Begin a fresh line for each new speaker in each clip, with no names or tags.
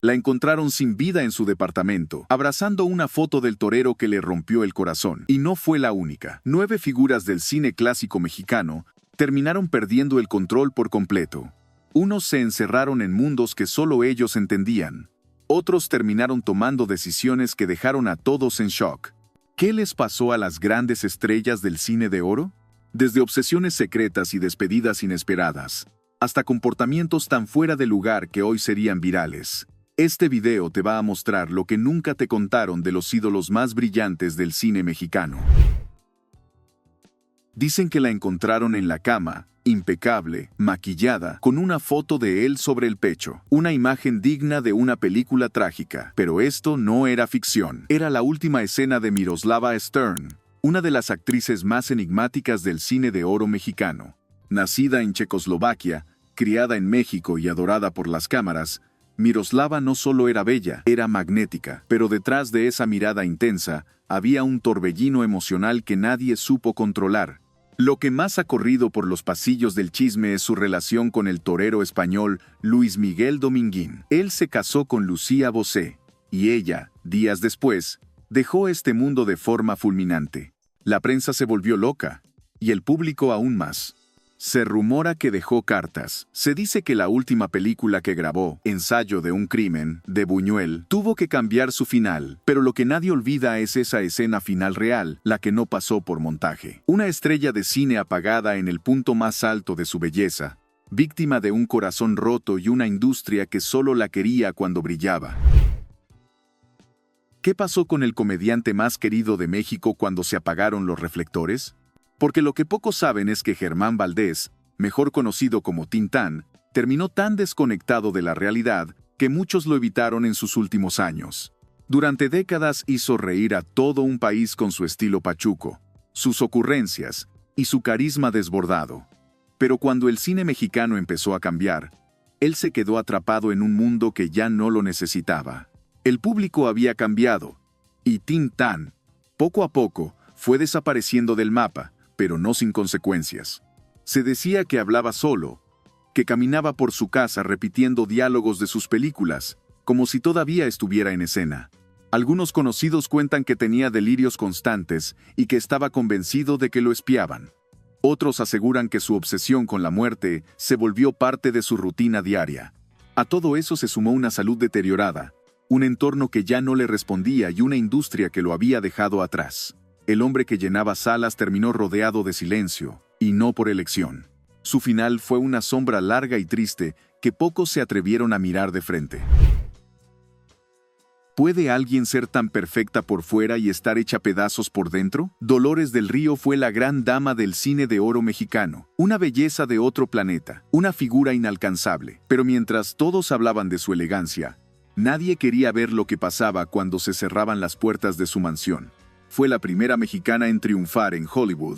La encontraron sin vida en su departamento, abrazando una foto del torero que le rompió el corazón. Y no fue la única. 9 figuras del cine clásico mexicano terminaron perdiendo el control por completo. Unos se encerraron en mundos que solo ellos entendían. Otros terminaron tomando decisiones que dejaron a todos en shock. ¿Qué les pasó a las grandes estrellas del cine de oro? Desde obsesiones secretas y despedidas inesperadas, hasta comportamientos tan fuera de lugar que hoy serían virales. Este video te va a mostrar lo que nunca te contaron de los ídolos más brillantes del cine mexicano. Dicen que la encontraron en la cama, impecable, maquillada, con una foto de él sobre el pecho. Una imagen digna de una película trágica. Pero esto no era ficción. Era la última escena de Miroslava Stern, una de las actrices más enigmáticas del cine de oro mexicano. Nacida en Checoslovaquia, criada en México y adorada por las cámaras, Miroslava no solo era bella, era magnética. Pero detrás de esa mirada intensa, había un torbellino emocional que nadie supo controlar. Lo que más ha corrido por los pasillos del chisme es su relación con el torero español Luis Miguel Dominguín. Él se casó con Lucía Bosé, y ella, días después, dejó este mundo de forma fulminante. La prensa se volvió loca, y el público aún más. Se rumora que dejó cartas. Se dice que la última película que grabó, Ensayo de un crimen, de Buñuel, tuvo que cambiar su final, pero lo que nadie olvida es esa escena final real, la que no pasó por montaje. Una estrella de cine apagada en el punto más alto de su belleza, víctima de un corazón roto y una industria que solo la quería cuando brillaba. ¿Qué pasó con el comediante más querido de México cuando se apagaron los reflectores? Porque lo que pocos saben es que Germán Valdés, mejor conocido como Tintán, terminó tan desconectado de la realidad que muchos lo evitaron en sus últimos años. Durante décadas hizo reír a todo un país con su estilo pachuco, sus ocurrencias y su carisma desbordado. Pero cuando el cine mexicano empezó a cambiar, él se quedó atrapado en un mundo que ya no lo necesitaba. El público había cambiado, y Tintán, poco a poco, fue desapareciendo del mapa, pero no sin consecuencias. Se decía que hablaba solo, que caminaba por su casa repitiendo diálogos de sus películas, como si todavía estuviera en escena. Algunos conocidos cuentan que tenía delirios constantes y que estaba convencido de que lo espiaban. Otros aseguran que su obsesión con la muerte se volvió parte de su rutina diaria. A todo eso se sumó una salud deteriorada, un entorno que ya no le respondía y una industria que lo había dejado atrás. El hombre que llenaba salas terminó rodeado de silencio, y no por elección. Su final fue una sombra larga y triste que pocos se atrevieron a mirar de frente. ¿Puede alguien ser tan perfecta por fuera y estar hecha pedazos por dentro? Dolores del Río fue la gran dama del cine de oro mexicano, una belleza de otro planeta, una figura inalcanzable. Pero mientras todos hablaban de su elegancia, nadie quería ver lo que pasaba cuando se cerraban las puertas de su mansión. Fue la primera mexicana en triunfar en Hollywood.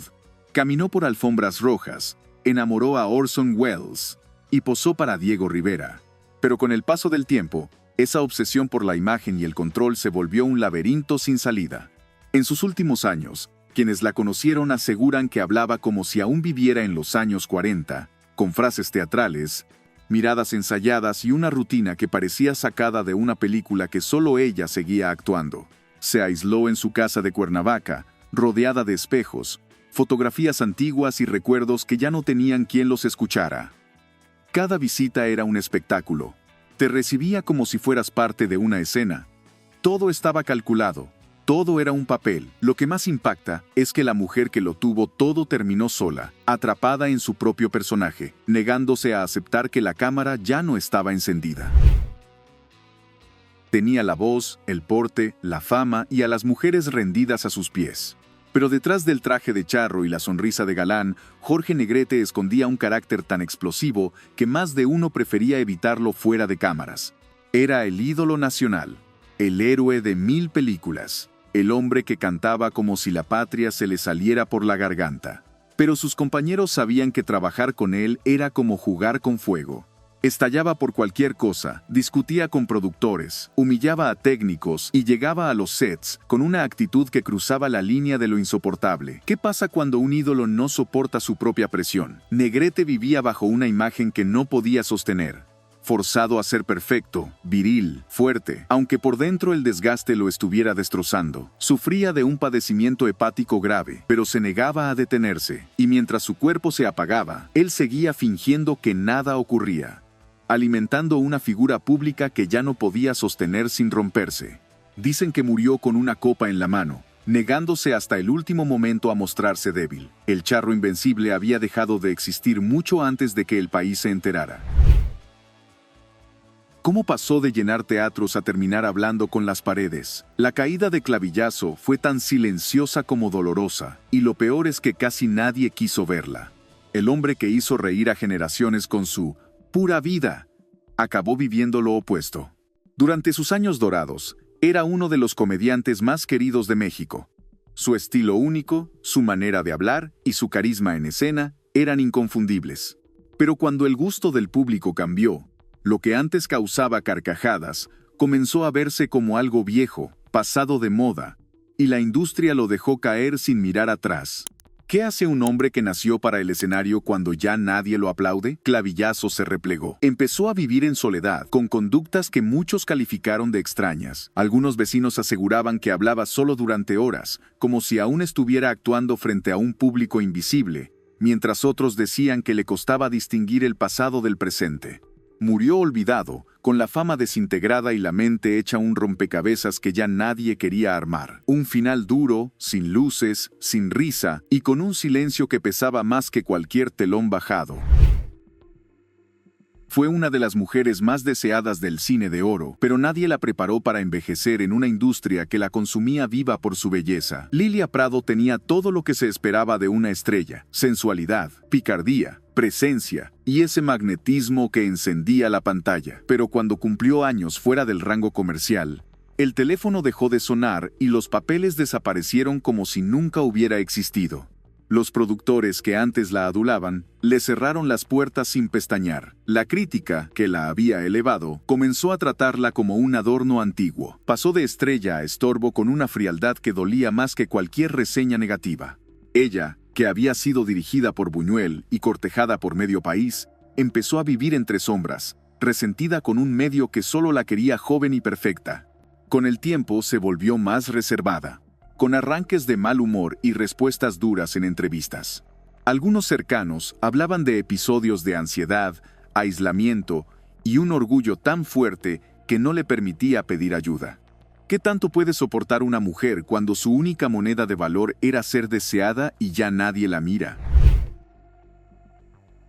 Caminó por alfombras rojas, enamoró a Orson Welles y posó para Diego Rivera. Pero con el paso del tiempo, esa obsesión por la imagen y el control se volvió un laberinto sin salida. En sus últimos años, quienes la conocieron aseguran que hablaba como si aún viviera en los años 40, con frases teatrales, miradas ensayadas y una rutina que parecía sacada de una película que solo ella seguía actuando. Se aisló en su casa de Cuernavaca, rodeada de espejos, fotografías antiguas y recuerdos que ya no tenían quien los escuchara. Cada visita era un espectáculo. Te recibía como si fueras parte de una escena. Todo estaba calculado, todo era un papel. Lo que más impacta es que la mujer que lo tuvo todo terminó sola, atrapada en su propio personaje, negándose a aceptar que la cámara ya no estaba encendida. Tenía la voz, el porte, la fama y a las mujeres rendidas a sus pies. Pero detrás del traje de charro y la sonrisa de galán, Jorge Negrete escondía un carácter tan explosivo que más de uno prefería evitarlo fuera de cámaras. Era el ídolo nacional, el héroe de 1000 películas, el hombre que cantaba como si la patria se le saliera por la garganta. Pero sus compañeros sabían que trabajar con él era como jugar con fuego. Estallaba por cualquier cosa, discutía con productores, humillaba a técnicos y llegaba a los sets con una actitud que cruzaba la línea de lo insoportable. ¿Qué pasa cuando un ídolo no soporta su propia presión? Negrete vivía bajo una imagen que no podía sostener. forzado a ser perfecto, viril, fuerte, aunque por dentro el desgaste lo estuviera destrozando. Sufría de un padecimiento hepático grave, pero se negaba a detenerse, y mientras su cuerpo se apagaba, él seguía fingiendo que nada ocurría, alimentando una figura pública que ya no podía sostener sin romperse. Dicen que murió con una copa en la mano, negándose hasta el último momento a mostrarse débil. El charro invencible había dejado de existir mucho antes de que el país se enterara. ¿Cómo pasó de llenar teatros a terminar hablando con las paredes? La caída de Clavillazo fue tan silenciosa como dolorosa, y lo peor es que casi nadie quiso verla. El hombre que hizo reír a generaciones con su pura vida acabó viviendo lo opuesto. Durante sus años dorados, era uno de los comediantes más queridos de México. Su estilo único, su manera de hablar y su carisma en escena eran inconfundibles. Pero cuando el gusto del público cambió, lo que antes causaba carcajadas comenzó a verse como algo viejo, pasado de moda, y la industria lo dejó caer sin mirar atrás. ¿Qué hace un hombre que nació para el escenario cuando ya nadie lo aplaude? Clavillazo se replegó. Empezó a vivir en soledad, con conductas que muchos calificaron de extrañas. Algunos vecinos aseguraban que hablaba solo durante horas, como si aún estuviera actuando frente a un público invisible, mientras otros decían que le costaba distinguir el pasado del presente. Murió olvidado, con la fama desintegrada y la mente hecha un rompecabezas que ya nadie quería armar. Un final duro, sin luces, sin risa y con un silencio que pesaba más que cualquier telón bajado. Fue una de las mujeres más deseadas del cine de oro, pero nadie la preparó para envejecer en una industria que la consumía viva por su belleza. Lilia Prado tenía todo lo que se esperaba de una estrella: sensualidad, picardía, presencia y ese magnetismo que encendía la pantalla. Pero cuando cumplió años fuera del rango comercial, el teléfono dejó de sonar y los papeles desaparecieron como si nunca hubiera existido. Los productores que antes la adulaban le cerraron las puertas sin pestañear. La crítica, que la había elevado, comenzó a tratarla como un adorno antiguo. Pasó de estrella a estorbo con una frialdad que dolía más que cualquier reseña negativa. Ella, que había sido dirigida por Buñuel y cortejada por medio país, empezó a vivir entre sombras, resentida con un medio que solo la quería joven y perfecta. Con el tiempo se volvió más reservada, con arranques de mal humor y respuestas duras en entrevistas. Algunos cercanos hablaban de episodios de ansiedad, aislamiento y un orgullo tan fuerte que no le permitía pedir ayuda. ¿Qué tanto puede soportar una mujer cuando su única moneda de valor era ser deseada y ya nadie la mira?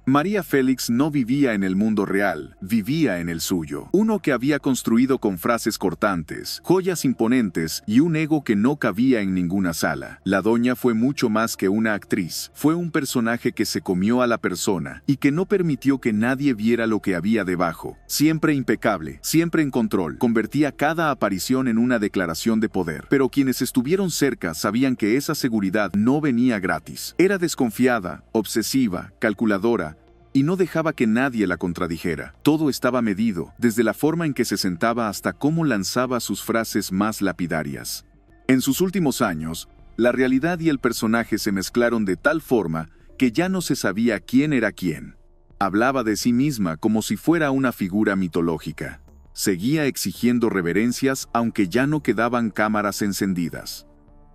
María Félix no vivía en el mundo real, vivía en el suyo. Uno que había construido con frases cortantes, joyas imponentes y un ego que no cabía en ninguna sala. La doña fue mucho más que una actriz. Fue un personaje que se comió a la persona y que no permitió que nadie viera lo que había debajo. Siempre impecable, siempre en control, convertía cada aparición en una declaración de poder. Pero quienes estuvieron cerca sabían que esa seguridad no venía gratis. Era desconfiada, obsesiva, calculadora, y no dejaba que nadie la contradijera. Todo estaba medido, desde la forma en que se sentaba hasta cómo lanzaba sus frases más lapidarias. En sus últimos años, la realidad y el personaje se mezclaron de tal forma que ya no se sabía quién era quién. Hablaba de sí misma como si fuera una figura mitológica. Seguía exigiendo reverencias aunque ya no quedaban cámaras encendidas.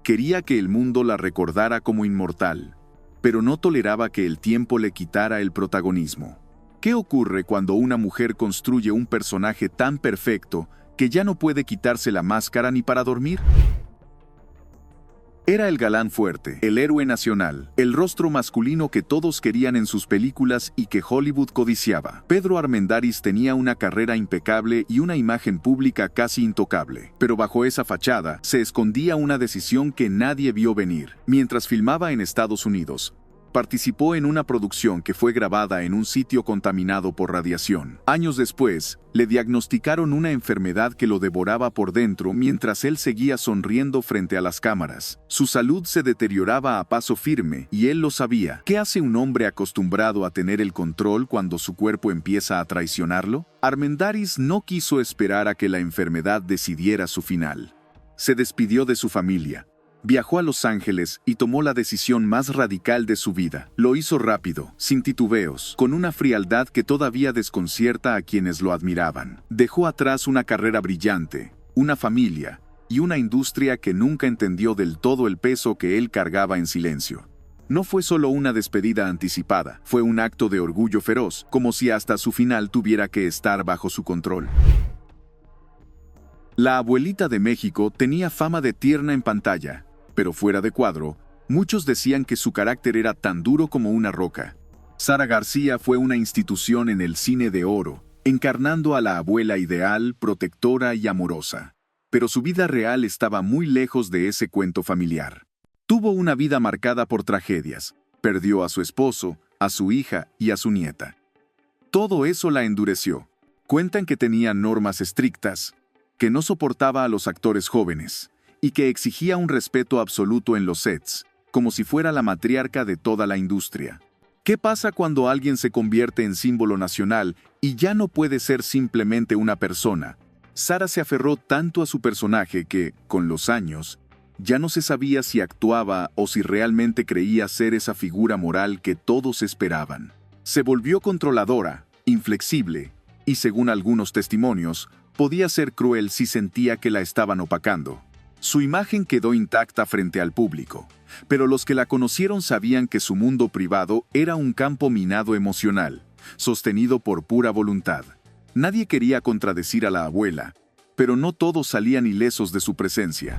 Quería que el mundo la recordara como inmortal, pero no toleraba que el tiempo le quitara el protagonismo. ¿Qué ocurre cuando una mujer construye un personaje tan perfecto que ya no puede quitarse la máscara ni para dormir? Era el galán fuerte, el héroe nacional, el rostro masculino que todos querían en sus películas y que Hollywood codiciaba. Pedro Armendáriz tenía una carrera impecable y una imagen pública casi intocable, pero bajo esa fachada se escondía una decisión que nadie vio venir. Mientras filmaba en Estados Unidos, participó en una producción que fue grabada en un sitio contaminado por radiación. Años después, le diagnosticaron una enfermedad que lo devoraba por dentro mientras él seguía sonriendo frente a las cámaras. Su salud se deterioraba a paso firme y él lo sabía. ¿Qué hace un hombre acostumbrado a tener el control cuando su cuerpo empieza a traicionarlo? Armendáriz no quiso esperar a que la enfermedad decidiera su final. Se despidió de su familia, Viajó a Los Ángeles y tomó la decisión más radical de su vida. Lo hizo rápido, sin titubeos, con una frialdad que todavía desconcierta a quienes lo admiraban. Dejó atrás una carrera brillante, una familia y una industria que nunca entendió del todo el peso que él cargaba en silencio. No fue solo una despedida anticipada, fue un acto de orgullo feroz, como si hasta su final tuviera que estar bajo su control. La abuelita de México tenía fama de tierna en pantalla, pero fuera de cuadro, muchos decían que su carácter era tan duro como una roca. Sara García fue una institución en el cine de oro, encarnando a la abuela ideal, protectora y amorosa. Pero su vida real estaba muy lejos de ese cuento familiar. Tuvo una vida marcada por tragedias. Perdió a su esposo, a su hija y a su nieta. Todo eso la endureció. Cuentan que tenía normas estrictas, que no soportaba a los actores jóvenes y que exigía un respeto absoluto en los sets, como si fuera la matriarca de toda la industria. ¿Qué pasa cuando alguien se convierte en símbolo nacional y ya no puede ser simplemente una persona? Sara se aferró tanto a su personaje que, con los años, ya no se sabía si actuaba o si realmente creía ser esa figura moral que todos esperaban. Se volvió controladora, inflexible, y según algunos testimonios, podía ser cruel si sentía que la estaban opacando. Su imagen quedó intacta frente al público, pero los que la conocieron sabían que su mundo privado era un campo minado emocional, sostenido por pura voluntad. Nadie quería contradecir a la abuela, pero no todos salían ilesos de su presencia.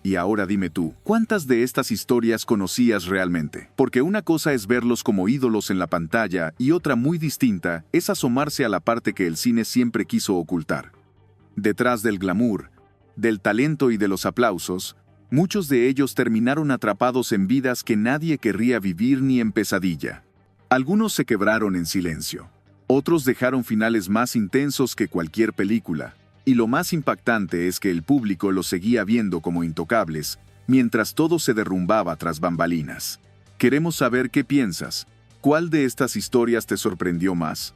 Y ahora dime tú, ¿cuántas de estas historias conocías realmente? Porque una cosa es verlos como ídolos en la pantalla y otra muy distinta es asomarse a la parte que el cine siempre quiso ocultar. Detrás del glamour, del talento y de los aplausos, muchos de ellos terminaron atrapados en vidas que nadie querría vivir ni en pesadilla. Algunos se quebraron en silencio. Otros dejaron finales más intensos que cualquier película. Y lo más impactante es que el público los seguía viendo como intocables, mientras todo se derrumbaba tras bambalinas. Queremos saber qué piensas. ¿Cuál de estas historias te sorprendió más?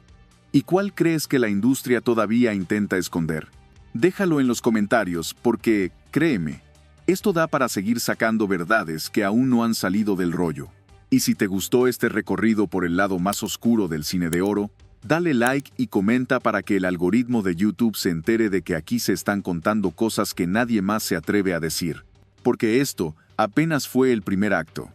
¿Y cuál crees que la industria todavía intenta esconder? Déjalo en los comentarios porque, créeme, esto da para seguir sacando verdades que aún no han salido del rollo. Y si te gustó este recorrido por el lado más oscuro del cine de oro, dale like y comenta para que el algoritmo de YouTube se entere de que aquí se están contando cosas que nadie más se atreve a decir. Porque esto apenas fue el primer acto.